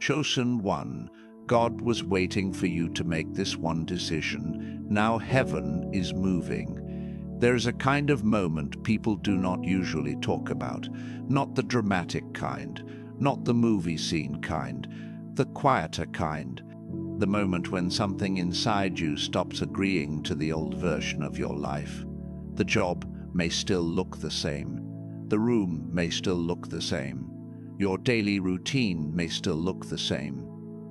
Chosen one, God was waiting for you to make this one decision. Now heaven is moving. There is a kind of moment people do not usually talk about, not the dramatic kind, not the movie scene kind, the quieter kind, the moment when something inside you stops agreeing to the old version of your life. The job may still look the same. The room may still look the same. Your daily routine may still look the same.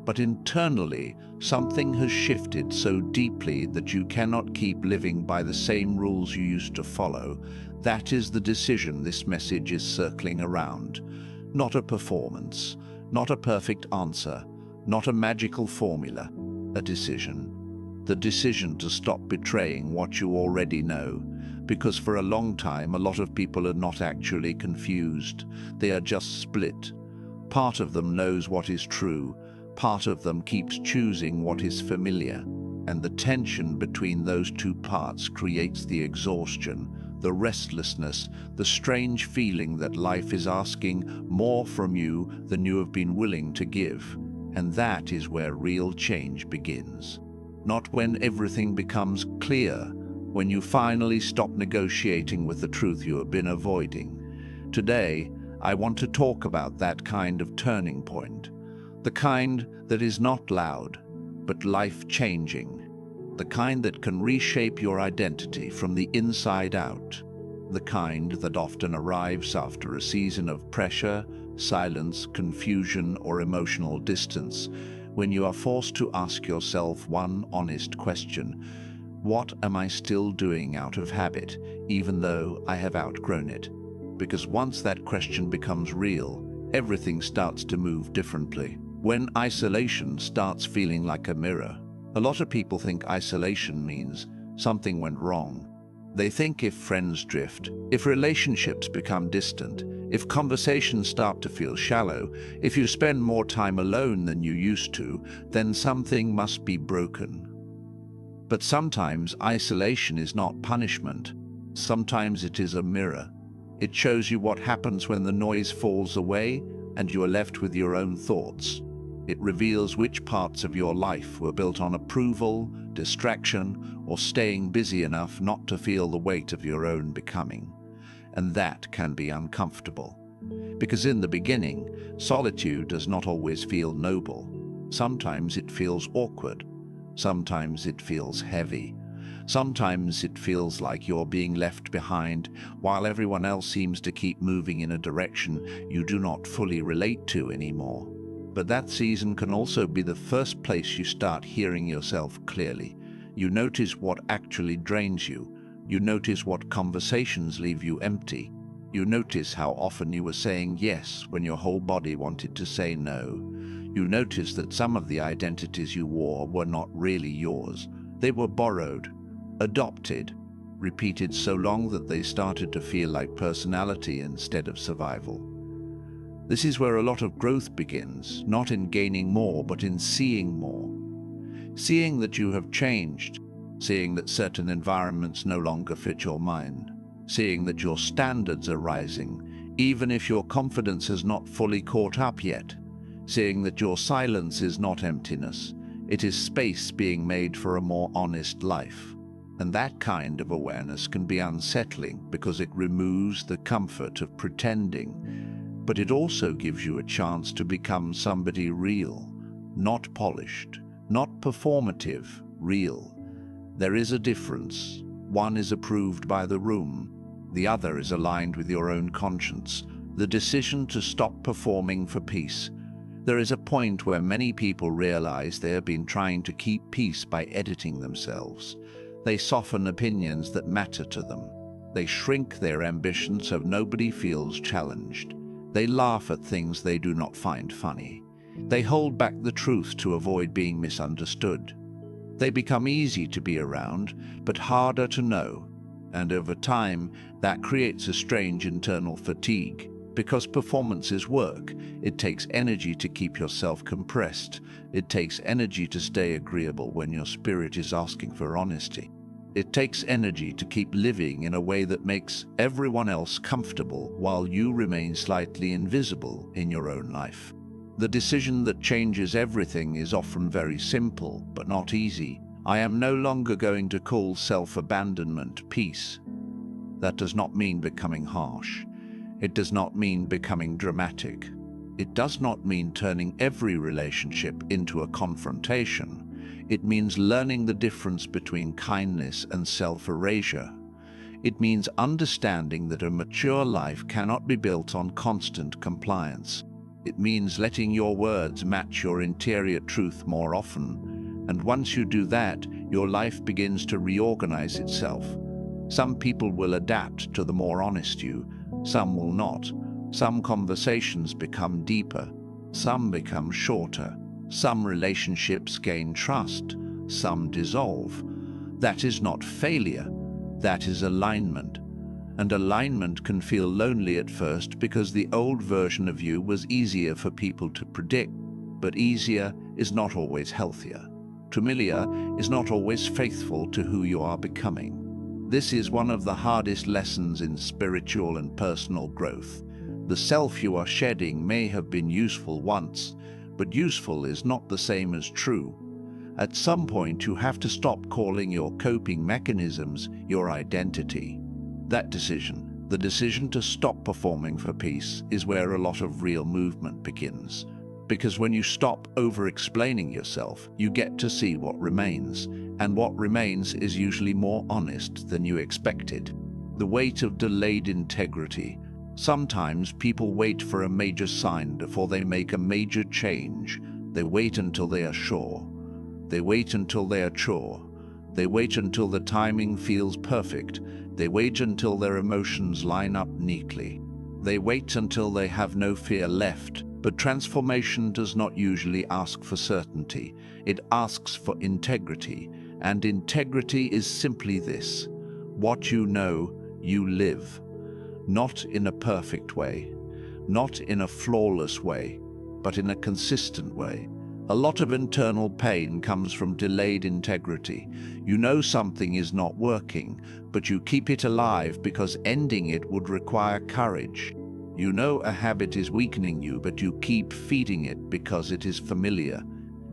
But internally, something has shifted so deeply that you cannot keep living by the same rules you used to follow. That is the decision this message is circling around. Not a performance, not a perfect answer, not a magical formula, a decision. The decision to stop betraying what you already know. Because for a long time, a lot of people are not actually confused. They are just split. Part of them knows what is true. Part of them keeps choosing what is familiar. And the tension between those two parts creates the exhaustion, the restlessness, the strange feeling that life is asking more from you than you have been willing to give. And that is where real change begins. Not when everything becomes clear, when you finally stop negotiating with the truth you have been avoiding. Today, I want to talk about that kind of turning point. The kind that is not loud, but life-changing. The kind that can reshape your identity from the inside out. The kind that often arrives after a season of pressure, silence, confusion, or emotional distance, when you are forced to ask yourself one honest question. What am I still doing out of habit, even though I have outgrown it? Because once that question becomes real, everything starts to move differently. When isolation starts feeling like a mirror, a lot of people think isolation means something went wrong. They think if friends drift, if relationships become distant, if conversations start to feel shallow, if you spend more time alone than you used to, then something must be broken. But sometimes isolation is not punishment. Sometimes it is a mirror. It shows you what happens when the noise falls away and you are left with your own thoughts. It reveals which parts of your life were built on approval, distraction, or staying busy enough not to feel the weight of your own becoming. And that can be uncomfortable. Because in the beginning, solitude does not always feel noble. Sometimes it feels awkward. Sometimes it feels heavy. Sometimes it feels like you're being left behind, while everyone else seems to keep moving in a direction you do not fully relate to anymore. But that season can also be the first place you start hearing yourself clearly. You notice what actually drains you. You notice what conversations leave you empty. You notice how often you were saying yes when your whole body wanted to say no. You notice that some of the identities you wore were not really yours. They were borrowed, adopted, repeated so long that they started to feel like personality instead of survival. This is where a lot of growth begins, not in gaining more, but in seeing more. Seeing that you have changed, seeing that certain environments no longer fit your mind, seeing that your standards are rising, even if your confidence has not fully caught up yet. Seeing that your silence is not emptiness, it is space being made for a more honest life. And that kind of awareness can be unsettling because it removes the comfort of pretending, but it also gives you a chance to become somebody real, not polished, not performative, real. There is a difference. One is approved by the room, the other is aligned with your own conscience. The decision to stop performing for peace. There is a point where many people realize they have been trying to keep peace by editing themselves. They soften opinions that matter to them. They shrink their ambition so nobody feels challenged. They laugh at things they do not find funny. They hold back the truth to avoid being misunderstood. They become easy to be around, but harder to know. And over time, that creates a strange internal fatigue. Because performance is work, it takes energy to keep yourself compressed. It takes energy to stay agreeable when your spirit is asking for honesty. It takes energy to keep living in a way that makes everyone else comfortable while you remain slightly invisible in your own life. The decision that changes everything is often very simple, but not easy. I am no longer going to call self-abandonment peace. That does not mean becoming harsh. It does not mean becoming dramatic. It does not mean turning every relationship into a confrontation. It means learning the difference between kindness and self-erasure. It means understanding that a mature life cannot be built on constant compliance. It means letting your words match your interior truth more often. And once you do that, your life begins to reorganize itself. Some people will adapt to the more honest you, some will not. Some conversations become deeper, some become shorter. Some relationships gain trust, some dissolve. That is not failure, that is alignment. And alignment can feel lonely at first because the old version of you was easier for people to predict, but easier is not always healthier. Familiar is not always faithful to who you are becoming. This is one of the hardest lessons in spiritual and personal growth. The self you are shedding may have been useful once, but useful is not the same as true. At some point, you have to stop calling your coping mechanisms your identity. That decision, the decision to stop performing for peace, is where a lot of real movement begins. Because when you stop over-explaining yourself, you get to see what remains, and what remains is usually more honest than you expected. The weight of delayed integrity. Sometimes people wait for a major sign before they make a major change. They wait until they are sure. They wait until they are sure. They wait until the timing feels perfect. They wait until their emotions line up neatly. They wait until they have no fear left. But transformation does not usually ask for certainty. It asks for integrity. And integrity is simply this: what you know, you live. Not in a perfect way, not in a flawless way, but in a consistent way. A lot of internal pain comes from delayed integrity. You know something is not working, but you keep it alive because ending it would require courage. You know a habit is weakening you, but you keep feeding it because it is familiar.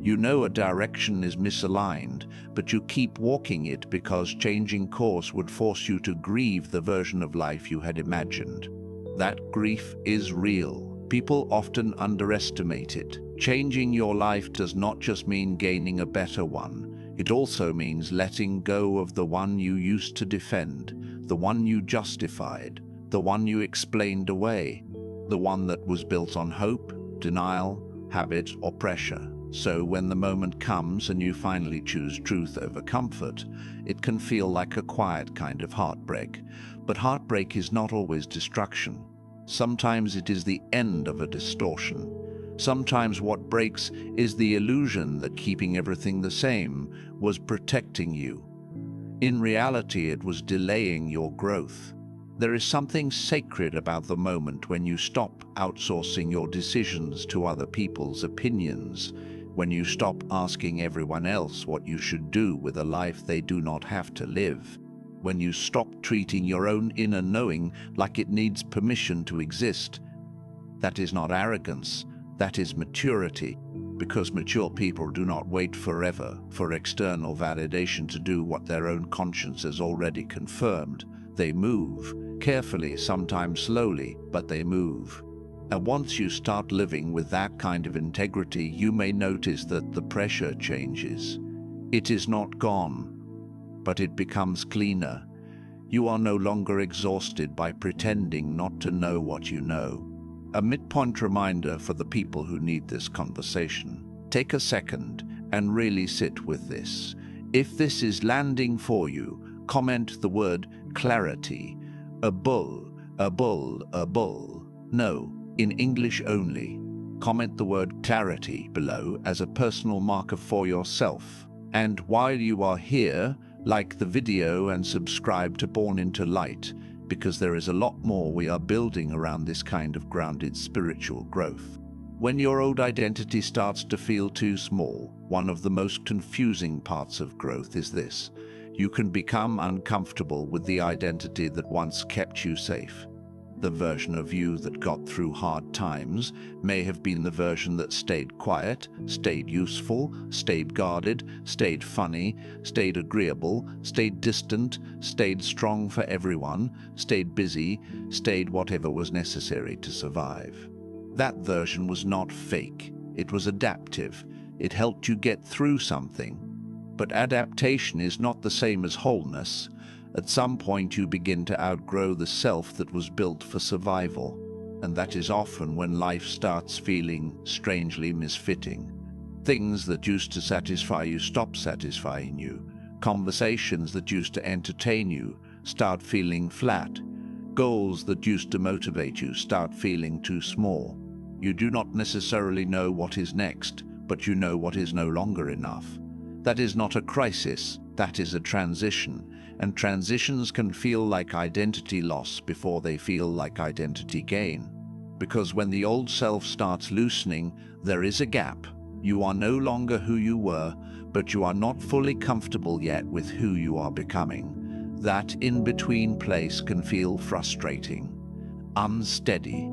You know a direction is misaligned, but you keep walking it because changing course would force you to grieve the version of life you had imagined. That grief is real. People often underestimate it. Changing your life does not just mean gaining a better one. It also means letting go of the one you used to defend, the one you justified, the one you explained away, the one that was built on hope, denial, habit, or pressure. So when the moment comes and you finally choose truth over comfort, it can feel like a quiet kind of heartbreak. But heartbreak is not always destruction. Sometimes it is the end of a distortion. Sometimes what breaks is the illusion that keeping everything the same was protecting you. In reality, it was delaying your growth. There is something sacred about the moment when you stop outsourcing your decisions to other people's opinions, when you stop asking everyone else what you should do with a life they do not have to live, when you stop treating your own inner knowing like it needs permission to exist. That is not arrogance, that is maturity, because mature people do not wait forever for external validation to do what their own conscience has already confirmed. They move, carefully, sometimes slowly, but they move. And once you start living with that kind of integrity, you may notice that the pressure changes. It is not gone, but it becomes cleaner. You are no longer exhausted by pretending not to know what you know. A midpoint reminder for the people who need this conversation. Take a second and really sit with this. If this is landing for you, comment the word clarity. A bull, a bull, a bull. No, in English only. Comment the word clarity below as a personal marker for yourself. And while you are here, like the video and subscribe to Born into Light, because there is a lot more we are building around this kind of grounded spiritual growth. When your old identity starts to feel too small, one of the most confusing parts of growth is this: you can become uncomfortable with the identity that once kept you safe. The version of you that got through hard times may have been the version that stayed quiet, stayed useful, stayed guarded, stayed funny, stayed agreeable, stayed distant, stayed strong for everyone, stayed busy, stayed whatever was necessary to survive. That version was not fake. It was adaptive. It helped you get through something. But adaptation is not the same as wholeness. At some point you begin to outgrow the self that was built for survival, and that is often when life starts feeling strangely misfitting. Things that used to satisfy you stop satisfying you. Conversations that used to entertain you start feeling flat. Goals that used to motivate you start feeling too small. You do not necessarily know what is next, but you know what is no longer enough. That is not a crisis, that is a transition. And transitions can feel like identity loss before they feel like identity gain. Because when the old self starts loosening, there is a gap. You are no longer who you were, but you are not fully comfortable yet with who you are becoming. That in-between place can feel frustrating, unsteady,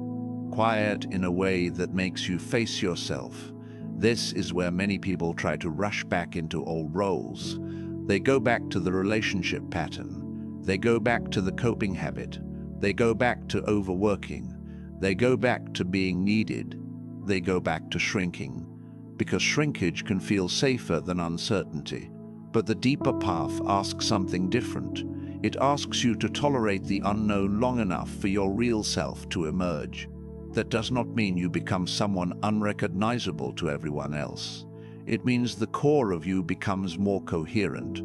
quiet in a way that makes you face yourself. This is where many people try to rush back into old roles. They go back to the relationship pattern. They go back to the coping habit. They go back to overworking. They go back to being needed. They go back to shrinking. Because shrinkage can feel safer than uncertainty. But the deeper path asks something different. It asks you to tolerate the unknown long enough for your real self to emerge. That does not mean you become someone unrecognizable to everyone else. It means the core of you becomes more coherent.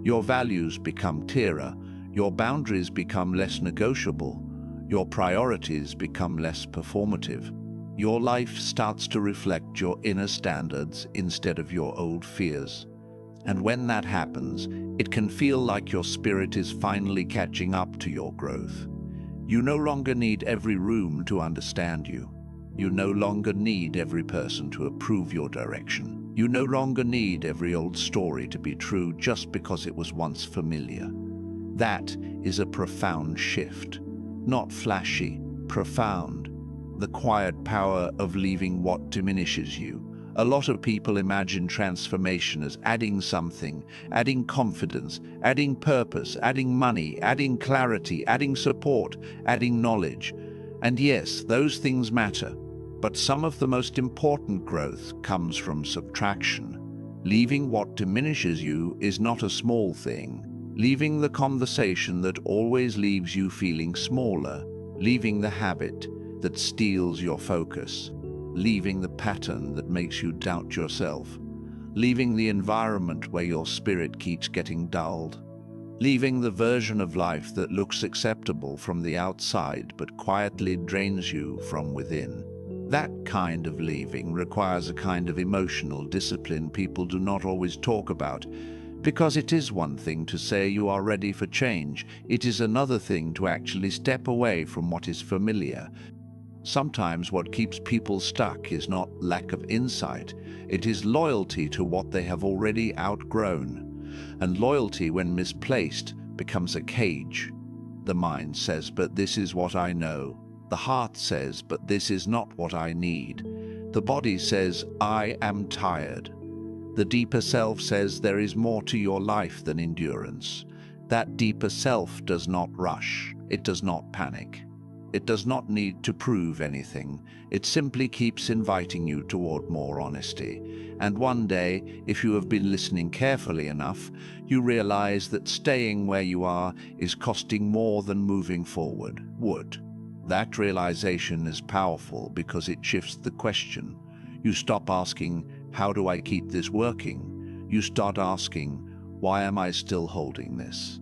Your values become clearer. Your boundaries become less negotiable. Your priorities become less performative. Your life starts to reflect your inner standards instead of your old fears. And when that happens, it can feel like your spirit is finally catching up to your growth. You no longer need every room to understand you. You no longer need every person to approve your direction. You no longer need every old story to be true just because it was once familiar. That is a profound shift. Not flashy, profound. The quiet power of leaving what diminishes you. A lot of people imagine transformation as adding something, adding confidence, adding purpose, adding money, adding clarity, adding support, adding knowledge. And yes, those things matter. But some of the most important growth comes from subtraction. Leaving what diminishes you is not a small thing. Leaving the conversation that always leaves you feeling smaller. Leaving the habit that steals your focus. Leaving the pattern that makes you doubt yourself. Leaving the environment where your spirit keeps getting dulled. Leaving the version of life that looks acceptable from the outside but quietly drains you from within. That kind of leaving requires a kind of emotional discipline people do not always talk about, because it is one thing to say you are ready for change. It is another thing to actually step away from what is familiar. Sometimes what keeps people stuck is not lack of insight, it is loyalty to what they have already outgrown. And loyalty, when misplaced, becomes a cage. The mind says, but this is what I know. The heart says, but this is not what I need. The body says, I am tired. The deeper self says there is more to your life than endurance. That deeper self does not rush. It does not panic. It does not need to prove anything. It simply keeps inviting you toward more honesty. And one day, if you have been listening carefully enough, you realize that staying where you are is costing more than moving forward would. That realization is powerful because it shifts the question. You stop asking, how do I keep this working? You start asking, why am I still holding this?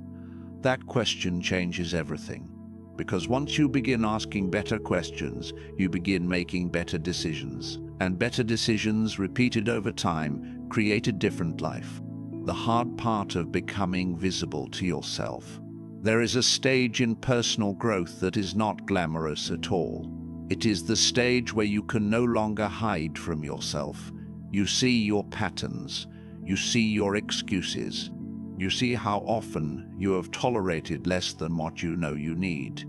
That question changes everything. Because once you begin asking better questions, you begin making better decisions. And better decisions, repeated over time, create a different life. The hard part of becoming visible to yourself. There is a stage in personal growth that is not glamorous at all. It is the stage where you can no longer hide from yourself. You see your patterns. You see your excuses. You see how often you have tolerated less than what you know you need.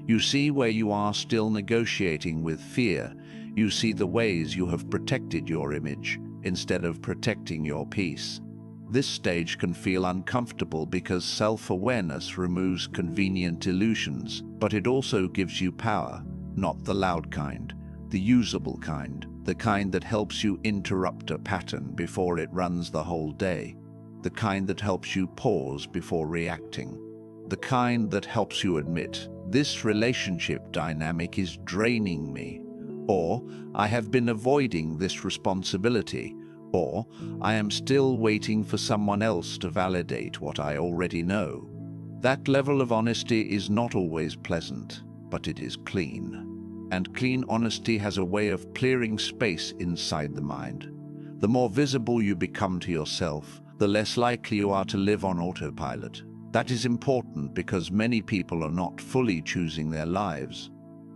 You see where you are still negotiating with fear. You see the ways you have protected your image instead of protecting your peace. This stage can feel uncomfortable because self-awareness removes convenient illusions, but it also gives you power, not the loud kind, the usable kind, the kind that helps you interrupt a pattern before it runs the whole day, the kind that helps you pause before reacting, the kind that helps you admit, this relationship dynamic is draining me, or I have been avoiding this responsibility, or I am still waiting for someone else to validate what I already know. That level of honesty is not always pleasant, but it is clean. And clean honesty has a way of clearing space inside the mind. The more visible you become to yourself, the less likely you are to live on autopilot. That is important because many people are not fully choosing their lives.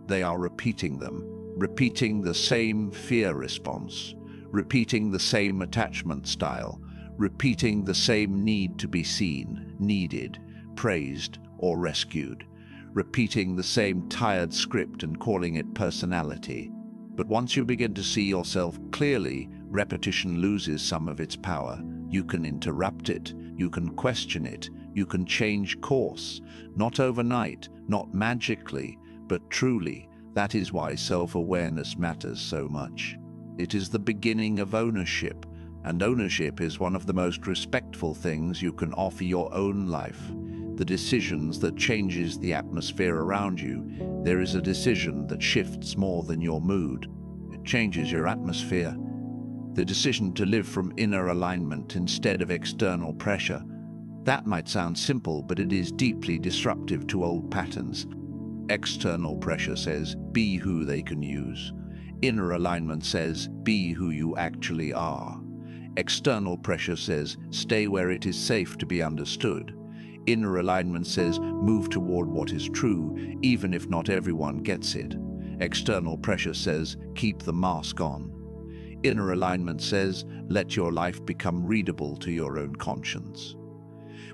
They are repeating them, repeating the same fear response, repeating the same attachment style, repeating the same need to be seen, needed, praised, or rescued, repeating the same tired script and calling it personality. But once you begin to see yourself clearly, repetition loses some of its power. You can interrupt it, you can question it, you can change course, not overnight, not magically, but truly. That is why self-awareness matters so much. It is the beginning of ownership, and ownership is one of the most respectful things you can offer your own life. The decisions that changes the atmosphere around you. There is a decision that shifts more than your mood. It changes your atmosphere. The decision to live from inner alignment instead of external pressure. That might sound simple, but it is deeply disruptive to old patterns. External pressure says, be who they can use. Inner alignment says, be who you actually are. External pressure says, stay where it is safe to be understood. Inner alignment says, move toward what is true, even if not everyone gets it. External pressure says, keep the mask on. Inner alignment says, let your life become readable to your own conscience.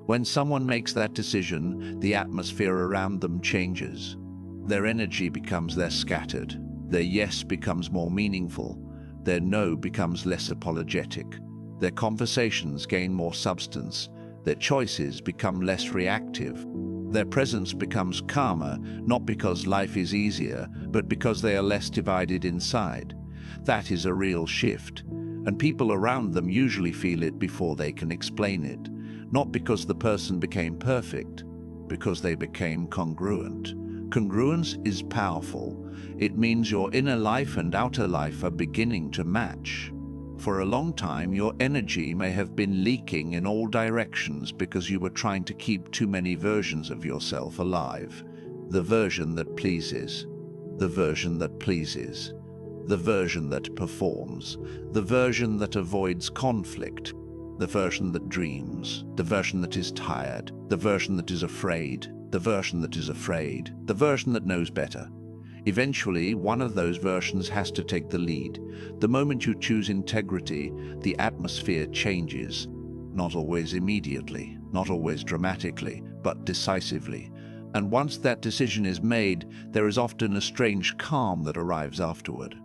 When someone makes that decision, the atmosphere around them changes. Their energy becomes less scattered. Their yes becomes more meaningful. Their no becomes less apologetic. Their conversations gain more substance. Their choices become less reactive. Their presence becomes calmer, not because life is easier, but because they are less divided inside. That is a real shift, and people around them usually feel it before they can explain it. Not because the person became perfect, because they became congruent. Congruence is powerful. It means your inner life and outer life are beginning to match. For a long time, your energy may have been leaking in all directions because you were trying to keep too many versions of yourself alive. The version that pleases, the version that pleases, the version that performs, the version that avoids conflict, the version that dreams, the version that is tired, the version that is afraid, the version that is afraid, the version that knows better. Eventually, one of those versions has to take the lead. The moment you choose integrity, the atmosphere changes. Not always immediately, not always dramatically, but decisively. And once that decision is made, there is often a strange calm that arrives afterward.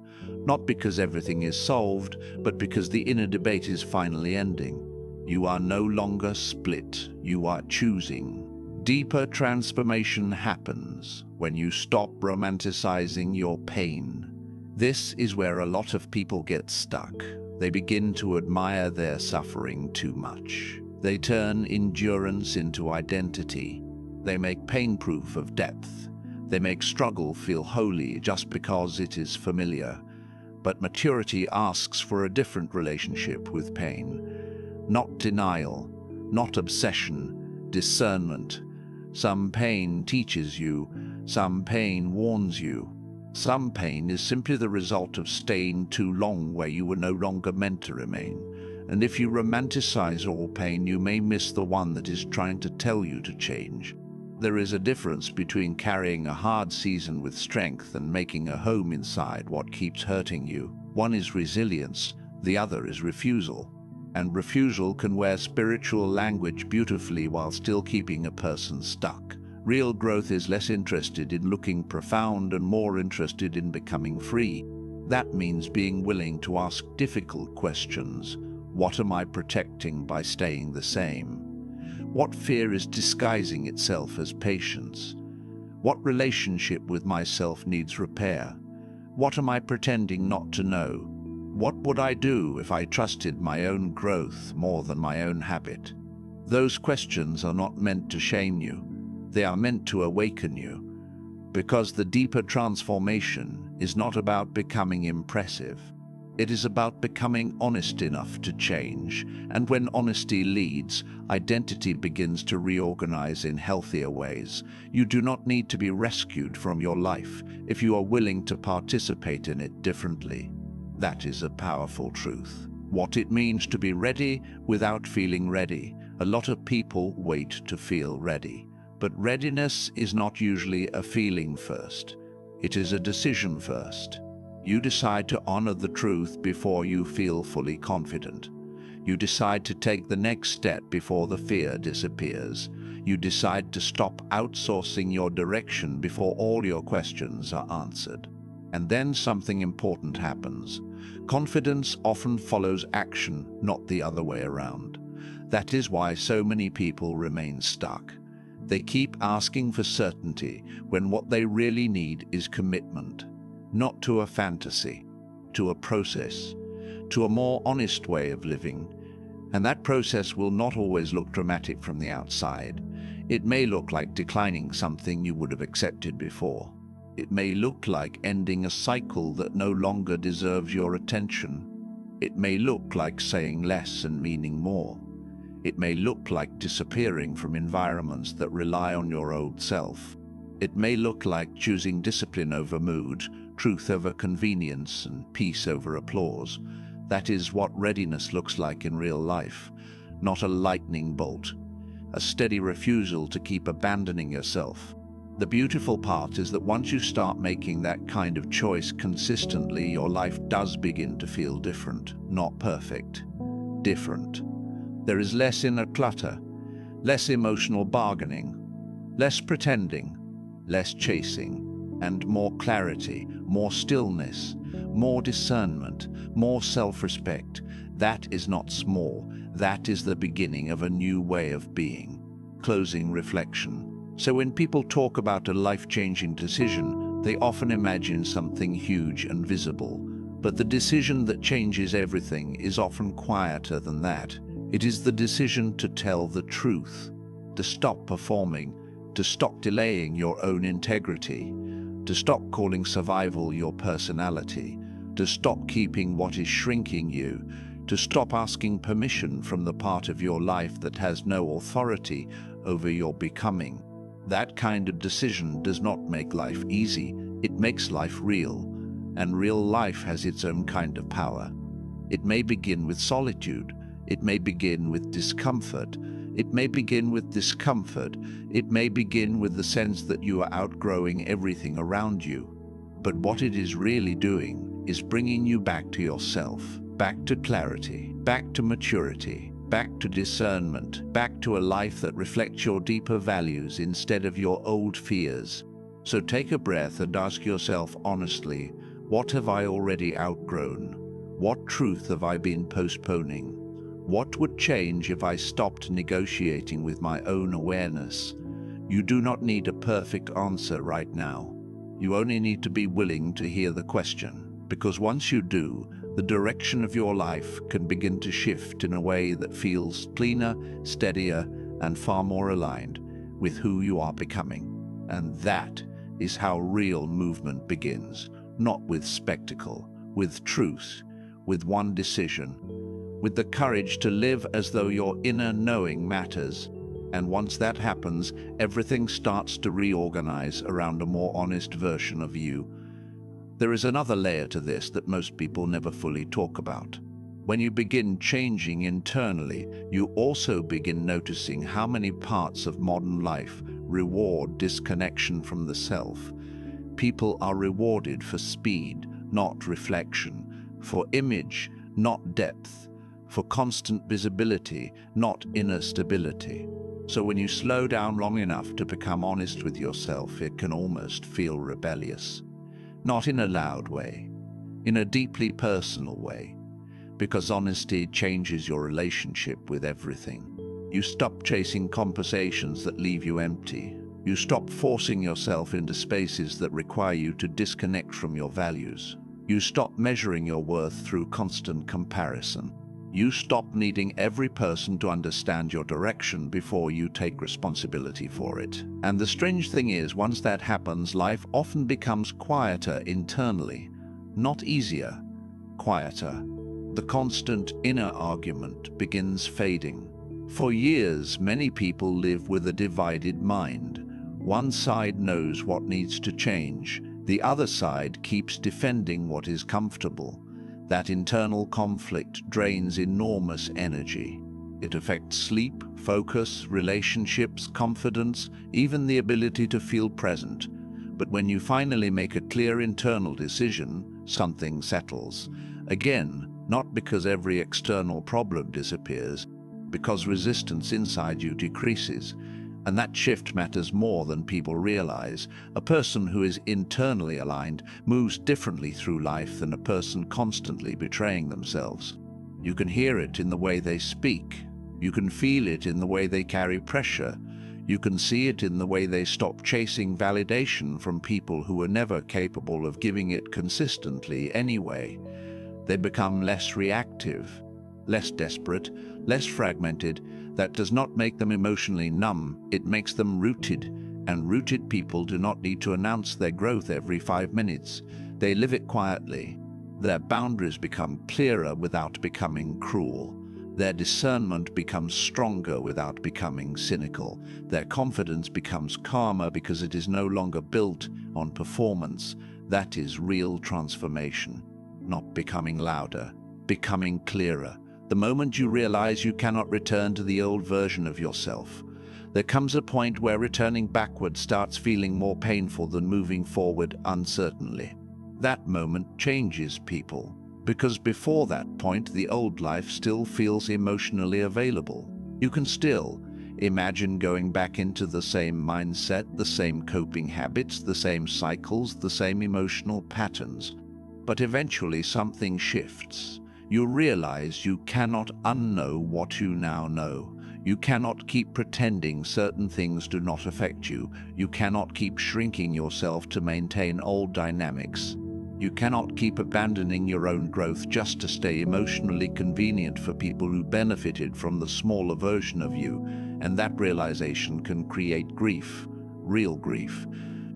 Not because everything is solved, but because the inner debate is finally ending. You are no longer split, you are choosing. Deeper transformation happens when you stop romanticizing your pain. This is where a lot of people get stuck. They begin to admire their suffering too much. They turn endurance into identity. They make pain proof of depth. They make struggle feel holy just because it is familiar. But maturity asks for a different relationship with pain. Not denial, not obsession, discernment. Some pain teaches you, some pain warns you. Some pain is simply the result of staying too long where you were no longer meant to remain. And if you romanticize all pain, you may miss the one that is trying to tell you to change. There is a difference between carrying a hard season with strength and making a home inside what keeps hurting you. One is resilience, the other is refusal. And refusal can wear spiritual language beautifully while still keeping a person stuck. Real growth is less interested in looking profound and more interested in becoming free. That means being willing to ask difficult questions. What am I protecting by staying the same? What fear is disguising itself as patience? What relationship with myself needs repair? What am I pretending not to know? What would I do if I trusted my own growth more than my own habit? Those questions are not meant to shame you. They are meant to awaken you. Because the deeper transformation is not about becoming impressive. It is about becoming honest enough to change. And when honesty leads, identity begins to reorganize in healthier ways. You do not need to be rescued from your life if you are willing to participate in it differently. That is a powerful truth. What it means to be ready without feeling ready. A lot of people wait to feel ready. But readiness is not usually a feeling first. It is a decision first. You decide to honor the truth before you feel fully confident. You decide to take the next step before the fear disappears. You decide to stop outsourcing your direction before all your questions are answered. And then something important happens. Confidence often follows action, not the other way around. That is why so many people remain stuck. They keep asking for certainty when what they really need is commitment, not to a fantasy, to a process, to a more honest way of living. And that process will not always look dramatic from the outside. It may look like declining something you would have accepted before. It may look like ending a cycle that no longer deserves your attention. It may look like saying less and meaning more. It may look like disappearing from environments that rely on your old self. It may look like choosing discipline over mood, truth over convenience, and peace over applause. That is what readiness looks like in real life, not a lightning bolt, a steady refusal to keep abandoning yourself. The beautiful part is that once you start making that kind of choice consistently, your life does begin to feel different, not perfect, different. There is less inner clutter, less emotional bargaining, less pretending, less chasing, and more clarity, more stillness, more discernment, more self-respect. That is not small. That is the beginning of a new way of being. Closing reflection. So when people talk about a life-changing decision, they often imagine something huge and visible. But the decision that changes everything is often quieter than that. It is the decision to tell the truth, to stop performing, to stop delaying your own integrity, to stop calling survival your personality, to stop keeping what is shrinking you, to stop asking permission from the part of your life that has no authority over your becoming. That kind of decision does not make life easy, it makes life real, and real life has its own kind of power. It may begin with solitude. It may begin with discomfort. It may begin with discomfort. It may begin with the sense that you are outgrowing everything around you. But what it is really doing is bringing you back to yourself, back to clarity, back to maturity, back to discernment, back to a life that reflects your deeper values instead of your old fears. So take a breath and ask yourself honestly, what have I already outgrown? What truth have I been postponing? What would change if I stopped negotiating with my own awareness? You do not need a perfect answer right now. You only need to be willing to hear the question, because once you do, the direction of your life can begin to shift in a way that feels cleaner, steadier, and far more aligned with who you are becoming. And that is how real movement begins, not with spectacle, with truth, with one decision, with the courage to live as though your inner knowing matters. And once that happens, everything starts to reorganize around a more honest version of you. There is another layer to this that most people never fully talk about. When you begin changing internally, you also begin noticing how many parts of modern life reward disconnection from the self. People are rewarded for speed, not reflection, for image, not depth, for constant visibility, not inner stability. So when you slow down long enough to become honest with yourself, it can almost feel rebellious. Not in a loud way, in a deeply personal way, because honesty changes your relationship with everything. You stop chasing conversations that leave you empty. You stop forcing yourself into spaces that require you to disconnect from your values. You stop measuring your worth through constant comparison. You stop needing every person to understand your direction before you take responsibility for it. And the strange thing is, once that happens, life often becomes quieter internally. Not easier, quieter. The constant inner argument begins fading. For years, many people live with a divided mind. One side knows what needs to change. The other side keeps defending what is comfortable. That internal conflict drains enormous energy. It affects sleep, focus, relationships, confidence, even the ability to feel present. But when you finally make a clear internal decision, something settles. Again, not because every external problem disappears, because resistance inside you decreases. And that shift matters more than people realize. A person who is internally aligned moves differently through life than a person constantly betraying themselves. You can hear it in the way they speak. You can feel it in the way they carry pressure. You can see it in the way they stop chasing validation from people who were never capable of giving it consistently anyway. They become less reactive, less desperate, less fragmented. That does not make them emotionally numb, it makes them rooted. And rooted people do not need to announce their growth every 5 minutes. They live it quietly. Their boundaries become clearer without becoming cruel. Their discernment becomes stronger without becoming cynical. Their confidence becomes calmer because it is no longer built on performance. That is real transformation. Not becoming louder, becoming clearer. The moment you realize you cannot return to the old version of yourself, there comes a point where returning backward starts feeling more painful than moving forward uncertainly. That moment changes people, because before that point, the old life still feels emotionally available. You can still imagine going back into the same mindset, the same coping habits, the same cycles, the same emotional patterns. But eventually something shifts. You realize you cannot unknow what you now know. You cannot keep pretending certain things do not affect you. You cannot keep shrinking yourself to maintain old dynamics. You cannot keep abandoning your own growth just to stay emotionally convenient for people who benefited from the smaller version of you. And that realization can create grief, real grief.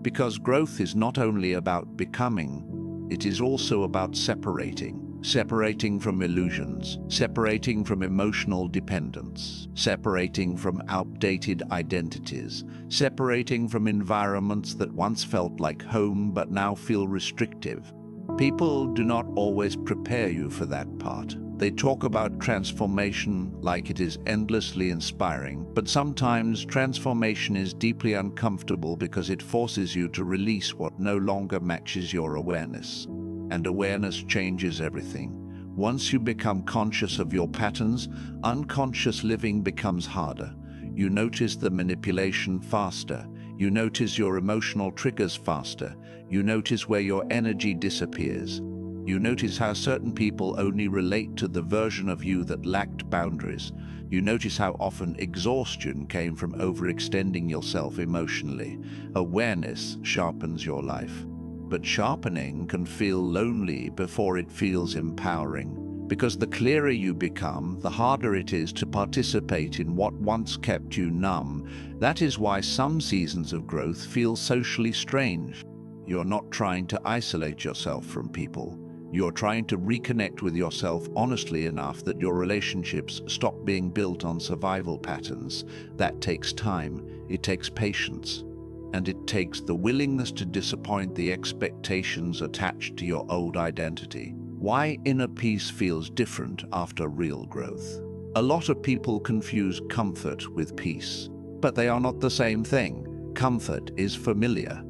Because growth is not only about becoming, it is also about separating. Separating from illusions, separating from emotional dependence, separating from outdated identities, separating from environments that once felt like home but now feel restrictive. People do not always prepare you for that part. They talk about transformation like it is endlessly inspiring, but sometimes transformation is deeply uncomfortable because it forces you to release what no longer matches your awareness. And awareness changes everything. Once you become conscious of your patterns, unconscious living becomes harder. You notice the manipulation faster. You notice your emotional triggers faster. You notice where your energy disappears. You notice how certain people only relate to the version of you that lacked boundaries. You notice how often exhaustion came from overextending yourself emotionally. Awareness sharpens your life. But sharpening can feel lonely before it feels empowering, because the clearer you become, the harder it is to participate in what once kept you numb. That is why some seasons of growth feel socially strange. You're not trying to isolate yourself from people. You're trying to reconnect with yourself honestly enough that your relationships stop being built on survival patterns. That takes time. It takes patience. And it takes the willingness to disappoint the expectations attached to your old identity. Why inner peace feels different after real growth. A lot of people confuse comfort with peace, but they are not the same thing. Comfort is familiar.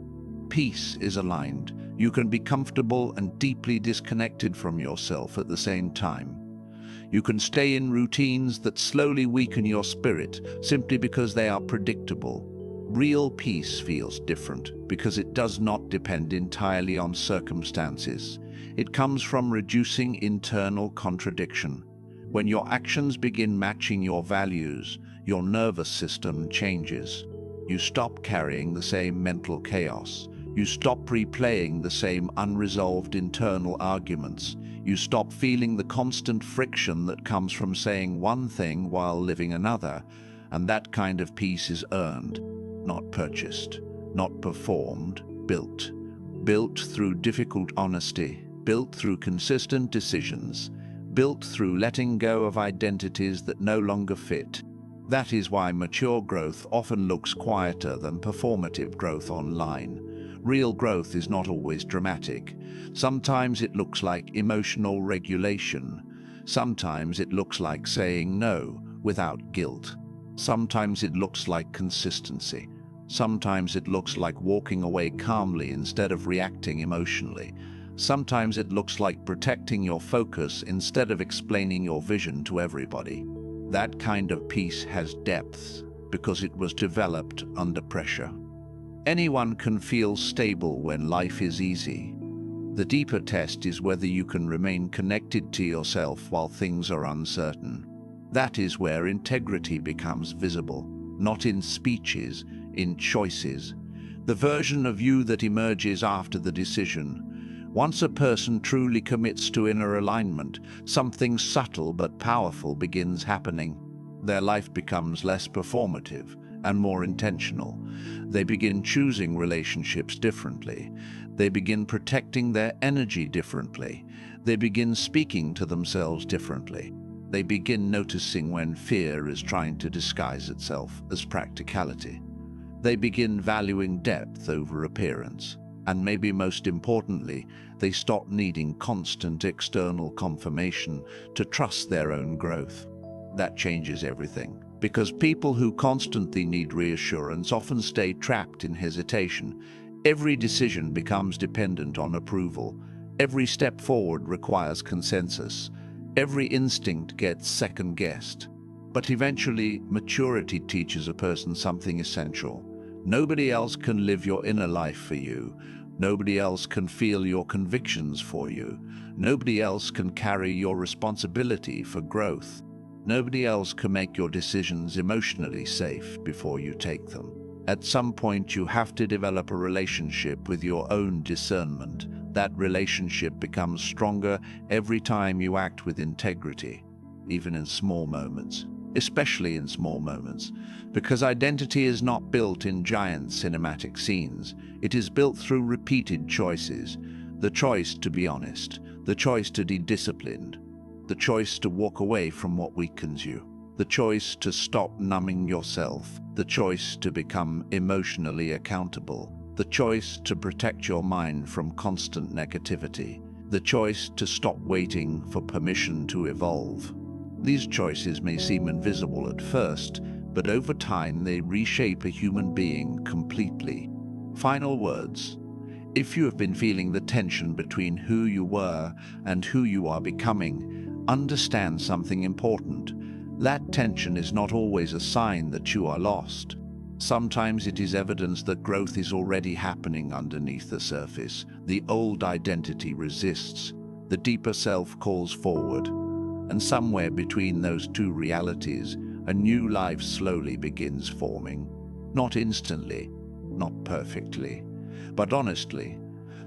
Peace is aligned. You can be comfortable and deeply disconnected from yourself at the same time. You can stay in routines that slowly weaken your spirit simply because they are predictable. Real peace feels different because it does not depend entirely on circumstances. It comes from reducing internal contradiction. When your actions begin matching your values, your nervous system changes. You stop carrying the same mental chaos. You stop replaying the same unresolved internal arguments. You stop feeling the constant friction that comes from saying one thing while living another. And that kind of peace is earned, not purchased, not performed, built. Built through difficult honesty, built through consistent decisions, built through letting go of identities that no longer fit. That is why mature growth often looks quieter than performative growth online. Real growth is not always dramatic. Sometimes it looks like emotional regulation. Sometimes it looks like saying no without guilt. Sometimes it looks like consistency. Sometimes it looks like walking away calmly instead of reacting emotionally. Sometimes it looks like protecting your focus instead of explaining your vision to everybody. That kind of peace has depth because it was developed under pressure. Anyone can feel stable when life is easy. The deeper test is whether you can remain connected to yourself while things are uncertain. That is where integrity becomes visible, not in speeches, in choices. The version of you that emerges after the decision. Once a person truly commits to inner alignment, something subtle but powerful begins happening. Their life becomes less performative and more intentional. They begin choosing relationships differently. They begin protecting their energy differently. They begin speaking to themselves differently. They begin noticing when fear is trying to disguise itself as practicality. They begin valuing depth over appearance. And maybe most importantly, they stop needing constant external confirmation to trust their own growth. That changes everything. Because people who constantly need reassurance often stay trapped in hesitation. Every decision becomes dependent on approval. Every step forward requires consensus. Every instinct gets second-guessed. But eventually, maturity teaches a person something essential. Nobody else can live your inner life for you. Nobody else can feel your convictions for you. Nobody else can carry your responsibility for growth. Nobody else can make your decisions emotionally safe before you take them. At some point, you have to develop a relationship with your own discernment. That relationship becomes stronger every time you act with integrity, even in small moments, especially in small moments, because identity is not built in giant cinematic scenes. It is built through repeated choices. The choice to be honest, the choice to be disciplined, the choice to walk away from what weakens you, the choice to stop numbing yourself, the choice to become emotionally accountable, the choice to protect your mind from constant negativity, the choice to stop waiting for permission to evolve. These choices may seem invisible at first, but over time they reshape a human being completely. Final words. If you have been feeling the tension between who you were and who you are becoming, understand something important. That tension is not always a sign that you are lost. Sometimes it is evidence that growth is already happening underneath the surface. The old identity resists. The deeper self calls forward. And somewhere between those two realities, a new life slowly begins forming. Not instantly, not perfectly, but honestly.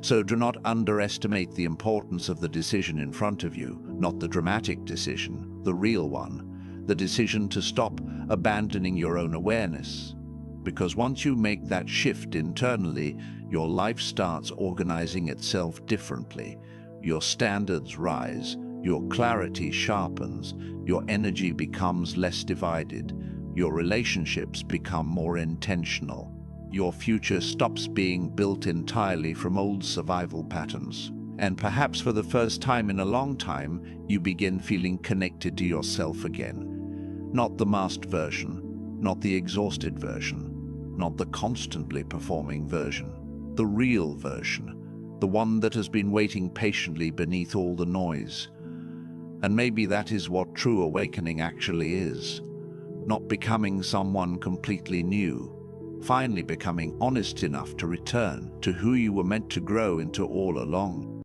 So do not underestimate the importance of the decision in front of you, not the dramatic decision, the real one, the decision to stop abandoning your own awareness. Because once you make that shift internally, your life starts organizing itself differently. Your standards rise, your clarity sharpens, your energy becomes less divided, your relationships become more intentional. Your future stops being built entirely from old survival patterns. And perhaps for the first time in a long time, you begin feeling connected to yourself again. Not the masked version, not the exhausted version, not the constantly performing version. The real version, the one that has been waiting patiently beneath all the noise. And maybe that is what true awakening actually is. Not becoming someone completely new. Finally becoming honest enough to return to who you were meant to grow into all along.